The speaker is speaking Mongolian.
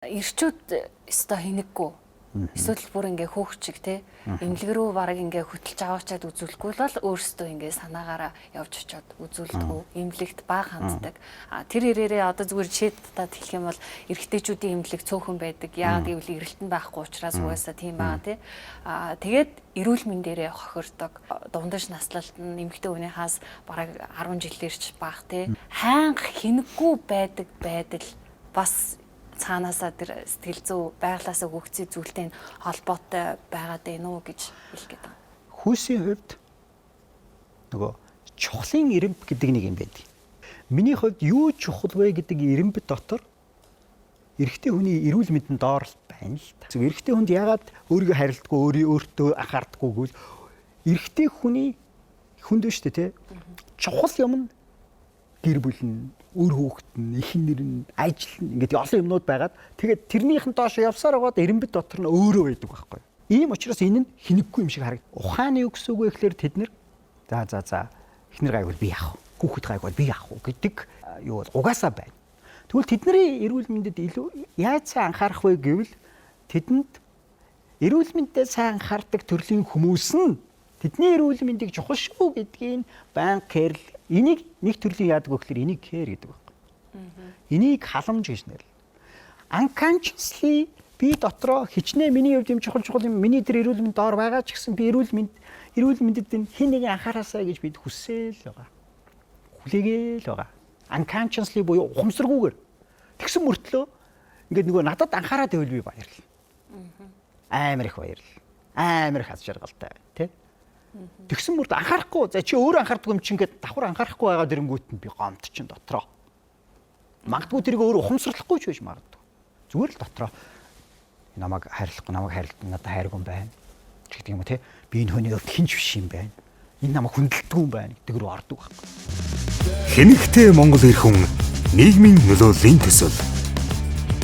Ирчүүд өстой хинэггүй. Эсвэл бүр ингээ хөөгчиг те эмнэлэг рүү бараг ингээ хөтөлж аваачаад үзүүлэхгүй бол өөрсдөө ингээ санаагаараа явж очиод үзүүлдэггүй эмнэлэгт баг ханддаг. Тэр ирээрээ одоо зүгээр жишээд хэлэх юм бол эрэгтэйчүүдийн эмнэлэг цөөхөн байдаг. Яагаад гэвэл эрэлтэн байхгүй учраас угаасаа тийм байгаа те. Тэгээд эрүүл мэндээрээ хохирдог. Дундаж наслалт нь эмэгтэй хүнийхээс бараг 10 жилээрч бага те. Хайнх хинэггүй байдаг байдал бас цаанаасаа тэр сэтгэл зүй байглаасаа өгөгцсөн зүйлтэй холбоотой байгаад байна уу гэж хэлэх гээд байна. Хүйсийн хувьд нөгөө чухлын ирэмб гэдэг нэг юм байдаг. Миний хувьд юу чухал вэ гэдэг ирэмб дотор эрэгтэй хүний эрүүл мэндийн доор байна л та. Зөв эрэгтэй хүнд яагаад өөрийгөө харилдаггүй, өөртөө анхаардаггүй гэвэл эрэгтэй хүний хүнд биш үү те? Чухал юм нь гэр бүл нь, өр хүүхэд нь, эхэн нэр нь, ажил нь ингээд олон юмнууд байгаад тэгээд тэрнийхэн доош явсаар байгаад эренбэд дотор нь өөрөө байдаг байхгүй. Ийм учраас энэ нь хинэггүй юм шиг харагдав. Ухааны юу гэсэн үг вэ гэхээр тэд нэр за эхнэр гайвал би яах вэ? Хүүхэд гайвал би яах вэ гэдэг юу бол угаасаа байна. Тэгвэл тэдний эрүүл мэндэд илүү яаж сайн анхаарах вэ гэвэл тэдэнд эрүүл мэндэд сайн анхаардаг төрлийн хүмүүс нь тэдний эрүүл мэндийг чухал шүү гэдгийг байн кэрл энийг нэг төрлийн яадаг вэ гэхээр энийг care гэдэг байна. Энийг халамж гэж нэрлэв. Unconsciously би дотроо хичнээн миний хувьд юм чухал юм миний тэр эрүүл мэнд доор байгаа ч гэсэн би эрүүл мэндэд хэн нэгэн анхаараасаа гэж бид хүсээл байгаа. Хүлээгээл байгаа. Unconsciously буюу ухамсаргүйгээр. Тэгсэн мөртлөө ингээд нөгөө надад анхаараад байвал би баярлал. Амар их баярлал. Амар их аз жаргалтай тий. Тэгсэн мөрд анхаарахгүй за чи өөрөө анхаардаг юм чи ингээд давхар анхаарахгүй байгаа дэрэнгүүт нь би гомд чин дотроо. Магадгүй тэрийг өөрөө ухамсарлахгүй ч байж магадгүй. Зүгээр л дотроо намайг хайрлахгүй намайг хайрлах надад хайрг юм байна. Гэдэг юм уу те би энэ хүний хувьд хинч биш юм байна. Энэ намайг хүндэлдэг юм байна гэдэг рүү ордог байхгүй. Хэнэгтэй Монгол эр хүн нийгмийн нөлөөлийн төсөв.